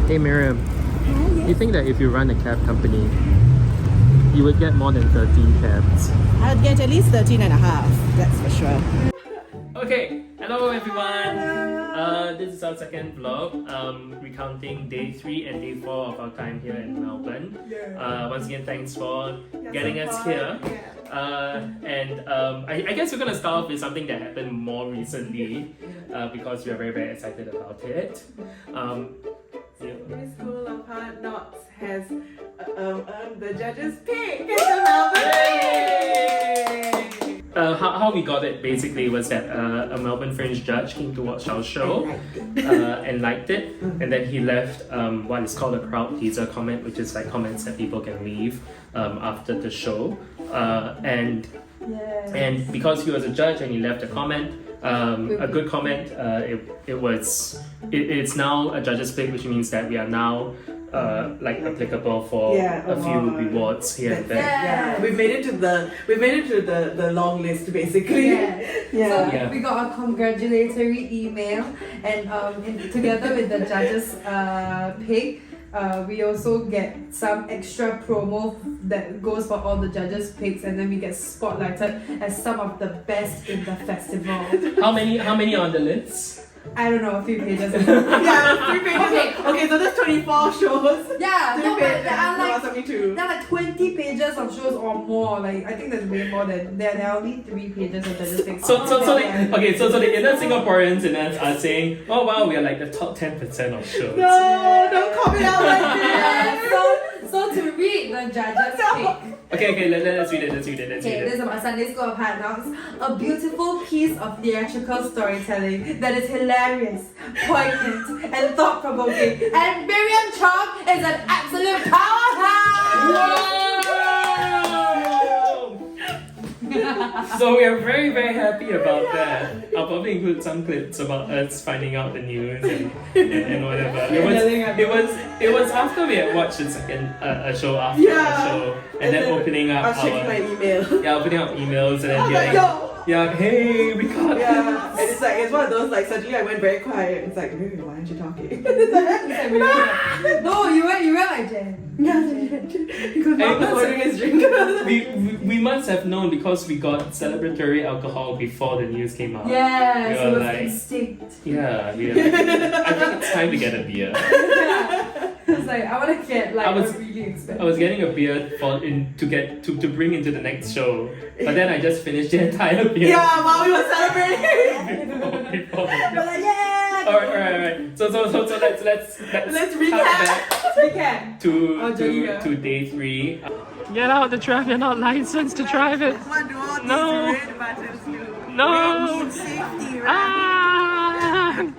Hey Miriam, you think that if you run a cab company, you would get more than 13 cabs? I'd get at least 13 and a half, that's for sure. Okay, hello everyone! This is our second vlog, recounting day 3 and day 4 of our time here in Melbourne. Once again, thanks for getting us here. I guess we're gonna start off with something that happened more recently because we are very, very excited about it. Secondary School of Hard Knocks has earned the judge's pick in the Melbourne Fringe. How we got it basically was that a Melbourne Fringe judge came to watch our show and liked it, and then he left what is called a crowd teaser comment, which is like comments that people can leave after the show, and because he was a judge and he left a comment, a good comment, it's now a judge's pick, which means that we are now like applicable for a few rewards here and there. Yeah, we've made it to the long list basically. So we got a congratulatory email, and together with the judges pick, we also get some extra promo that goes for all the judges picks, and then we get spotlighted as some of the best in the festival. How many on the list? I don't know, a few pages. 3 pages. Okay, so there's 24 shows. Yeah, no, but there are like 20 pages of shows or more. Like, I think there's way more than there are only 3 pages of judges picks. So the inner Singaporeans in us are saying, oh wow, we are like the top 10% of shows. No, don't call me out like this. So to read the judges pick. Okay, let's read it. Okay, this is about Sunday School of Hard Knocks. A beautiful piece of theatrical storytelling that is hilarious, poignant, and thought-provoking. And Miriam Chong is an absolute powerhouse! So we are very, very happy about that. I'll probably include some clips about us finding out the news and whatever. It was after we had watched a show after the show, and then opening up checking my email. Opening up emails and then being like, hey, we got this. And it's one of those, like, suddenly I went very quiet. It's like, Miriam, why aren't you talking? No, you went like Jen. Because Mark was ordering his drink. we must have known because we got celebratory alcohol before the news came out. Yes, we it was like, instinct. Yeah, we were like, I think it's time to get a beer. I was like, I want to get like a really expensive. I was getting a beer to bring into the next show, but then I just finished the entire beer. Yeah, while we were celebrating. before. We're like, yeah. Alright. So let's recap to day 3. Get out the truck. You're not licensed to drive it. What do all No. these red buttons do? No. We need safety, right?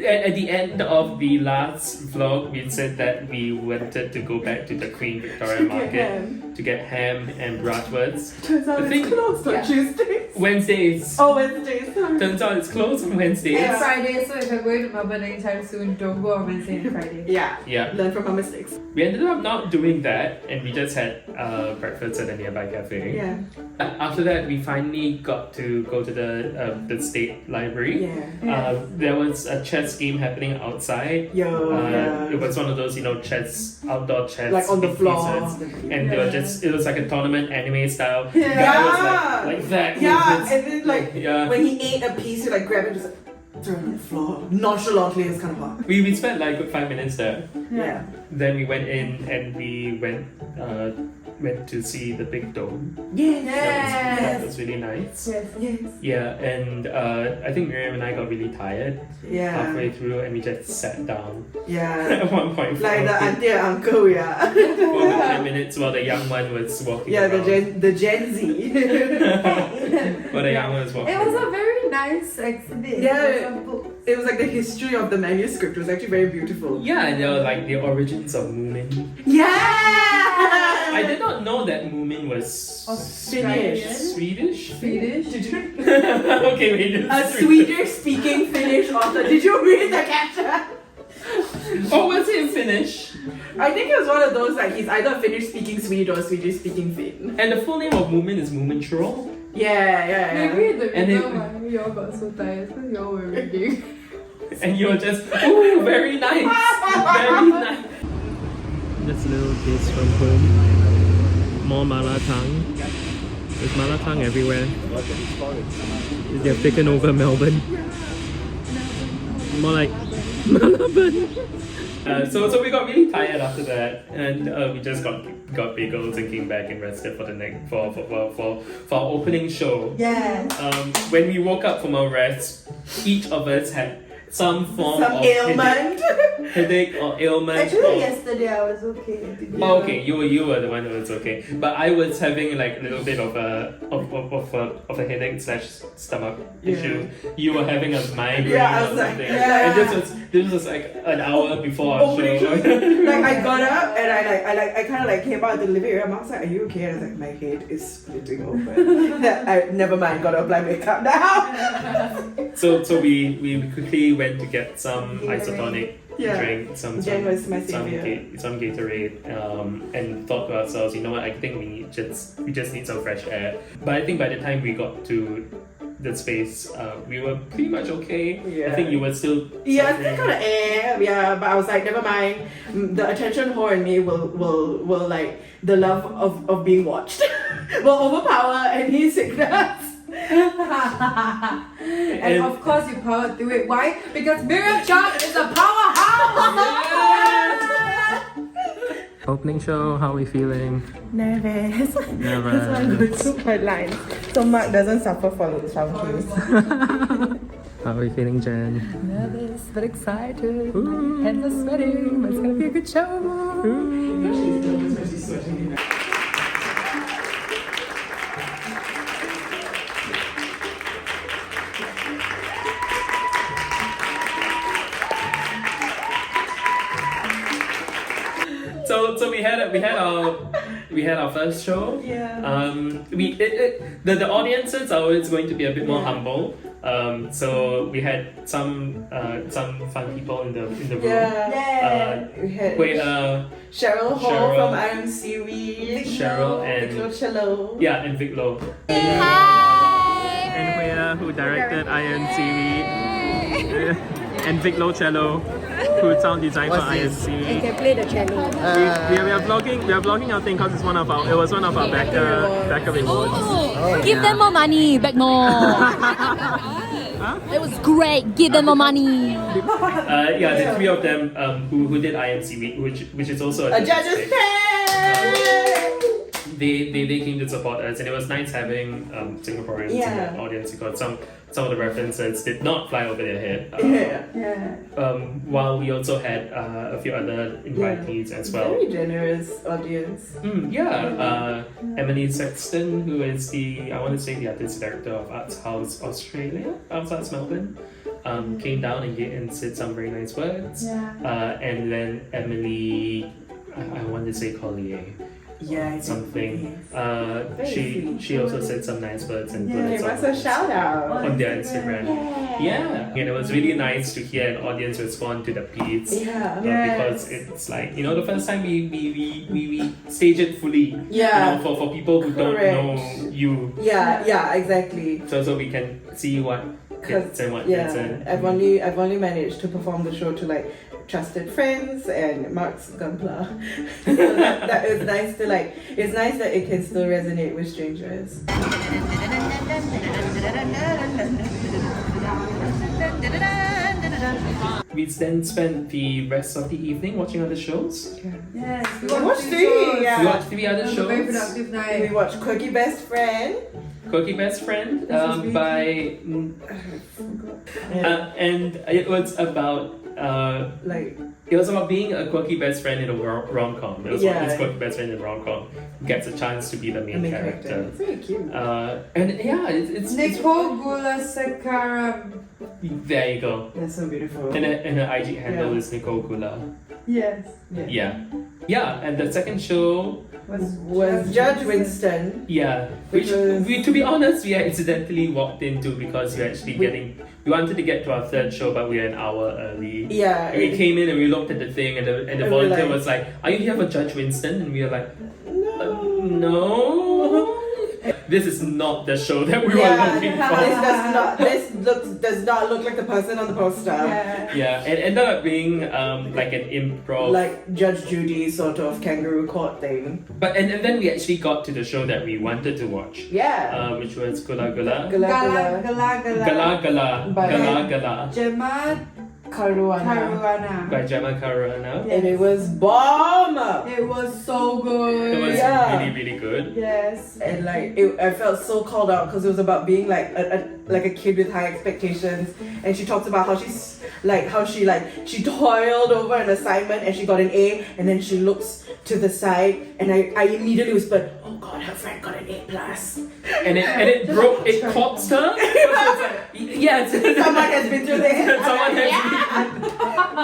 At the end of the last vlog, we said that we wanted to go back to the Queen Victoria Market to get ham and bratwurst. Turns out it's closed on Tuesdays. Wednesdays. Oh, Wednesdays. Sorry. Turns out it's closed on Wednesdays. And Friday, so if you're going to Melbourne anytime soon, don't go on Wednesday and Friday. Yeah. Learn from our mistakes. We ended up not doing that, and we just had breakfast at a nearby cafe. Yeah. After that, we finally got to go to the state library. There was a chess game happening outside. It was one of those, outdoor chess, like on the floor, and they were it was like a tournament anime style. Yeah. Guy was like that. Yeah, and then when he ate a piece, he like grab it and just throw it on the floor nonchalantly. It's kind of hard. We spent like a good 5 minutes there. Yeah. Then we went in and we went to see the big dome. That was really nice. Yes. Yeah, and I think Miriam and I got really tired halfway through, and we just sat down. At one point. Like the auntie and uncle, For 10 minutes while the young one was walking around. the Gen Z. While the young one was walking It was a very nice exhibit. It was like the history of the manuscript. It was actually very beautiful. Yeah, and there were like the origins of Moomin. Yeah! I did not know that Moomin was Swedish. Did you? Okay, wait. A Swedish-speaking Finnish author. Did you read the caption? Oh, was it in Finnish? I think it was one of those, like, he's either Finnish-speaking Swede or Swedish-speaking Finn. And the full name of Moomin is Moomin Troll? Yeah. Maybe the reason why we all got so tired because you all were reading. And you were just, ooh, very nice. Very nice. Just a little taste from home. More mala tang. There's mala tang everywhere. They've taken over Melbourne. More like Melbourne. So we got really tired after that, and we just got bagels and came back and rested for the next for our opening show. Yes. When we woke up from our rest, each of us had some form of ailment. headache or ailment. Actually, yesterday I was okay. Oh, okay, you were the one who was okay, but I was having like a little bit of a headache / stomach issue. You were having a migraine I or was like, something, yeah. and this was like an hour before our Opening show. like I got up and I kind of like came out of the living room. I was like, "Are you okay?" And I was like, "My head is splitting open." Never mind. Gotta apply makeup now. So we quickly went to get some isotonic Yeah. drink, some Jen was my savior. some Gatorade, and thought to ourselves, you know what? I think we just need some fresh air. But I think by the time we got to the space, we were pretty much okay. Yeah. I think you were still Yeah, I suffering. think kind of yeah, but I was like, never mind. The attention whore in me will like the love of being watched will overpower any sickness. And of course you powered through it. Why? Because Miriam Chan is a powerhouse! Opening show, how are we feeling? Nervous. Nervous. That's why I'm going to my line. So Mark doesn't suffer from case. How are we feeling, Jen? Nervous but excited. Hands are sweating, but it's gonna be a good show. She's sweating. So we had our first show. Yeah. The audiences are always going to be a bit more humble. So we had some fun people in the room. Yeah. We had Cheryl Ho Cheryl. from Iron Seaweed. Cheryl and Viclo Cello. yeah, and Vic Lo. Hi! And Huya, who directed Iron Seaweed. And Vic Lo Cello, who sound design for Iron Seaweed. can play the cello. We are vlogging our thing because it was one of our backer rewards. Give them more money, back more. It was great. Give them more money. The three of them who did IMC, which is also A judge's pen! They came to support us, and it was nice having Singaporeans in the audience because some of the references did not fly over their head. While we also had a few other invitees as well. Very generous audience. Emily Sexton, who is the artist director of Arts House Australia, Arts Melbourne, came down and said some very nice words. And then Emily, I want to say Collier. Yeah, Something. Very She also said some nice words and bullets give us a shout out on their Instagram. Yeah, and it was really nice to hear an audience respond to the piece. Because it's like, you know, the first time we stage it fully. You know, for people who don't know you. Yeah, exactly. So we can see what hits and what doesn't. I've only managed to perform the show to like trusted friends and Mark's Gunpla. So that is nice to like. It's nice that it can still resonate with strangers. We then spent the rest of the evening watching other shows. Yes, we watched three. We watched 3 other It was a very shows. productive We night. watched Quirky Best Friend. Quirky Best Friend by and it was about it was about being a quirky best friend in a rom-com. It was it's quirky best friend in a rom-com gets a chance to be the main character. It's very cute. And yeah, it's Nicole Gula-Sekaram. there you go. That's so beautiful. And her IG handle is Nicole Gula. Yes. Yeah, and the second show Was Judge Winston. Yeah, which we, to be honest, we incidentally walked into because we wanted to get to our third show, but we were an hour early. Yeah. And we came in and we looked at the thing, and the volunteer was like, "Are you here for Judge Winston?" And we were like, "No." this is not the show that we Yeah, were looking for. does not look like the person on the poster. Yeah. Yeah, it ended up being like an improv. Like Judge Judy sort of kangaroo court thing. But and then we actually got to the show that we wanted to watch, Yeah. which was Gula Gula. Gala Gala, Gala. gala, gala. Gala Gala. By- Gala Gala. Gemma Caruana. Caruana. By Gemma Caruana. And it was bomb! It was so good. It was Yeah. really, really good. Yes. And like I felt so called out because it was about being like a kid with high expectations, and she talks about how she toiled over an assignment and she got an A, and then she looks to the side and I immediately whispered, "Oh God, her friend got an A+." And it broke, it coaxed her. Yeah, Someone has been through this. someone has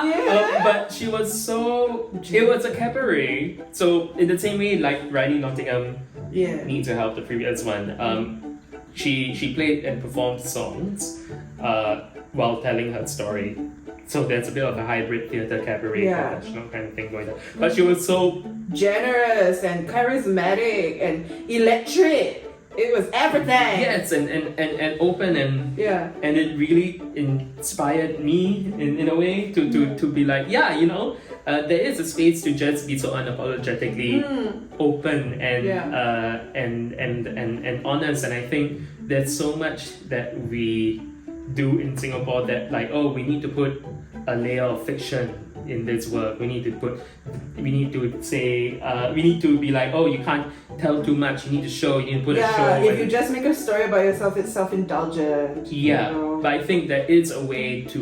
Yeah. but she was so. It was a cabaret. So in the same way, like Riley Nottingham Yeah. Need to Help, the previous one. She played and performed songs, while telling her story. So there's a bit of a hybrid theatre cabaret Yeah. professional kind of thing going on. But she was so Generous and charismatic and electric. It was everything. yes and open and Yeah. and it really inspired me in a way to be like, yeah, you know, there is a space to just be so unapologetically open and Yeah. and honest. And I think there's so much that we do in Singapore that like, oh, we need to put a layer of fiction in this work. We need to say, we need to be like, oh, you can't tell too much. You need to show. You need to put a show. Yeah, if and- you just make a story about yourself, it's self-indulgent. yeah, You know? but I think there is a way to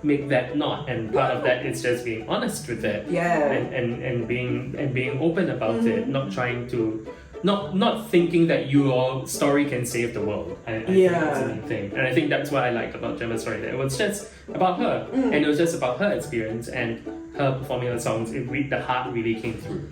make that not, and part of that is just being honest with it, Yeah. and being open about it, not trying to, not thinking that your story can save the world. I think that's the main thing, and I think that's what I liked about Gemma's story. That it was just about her, and it was just about her experience and her performing her songs. The heart really came through.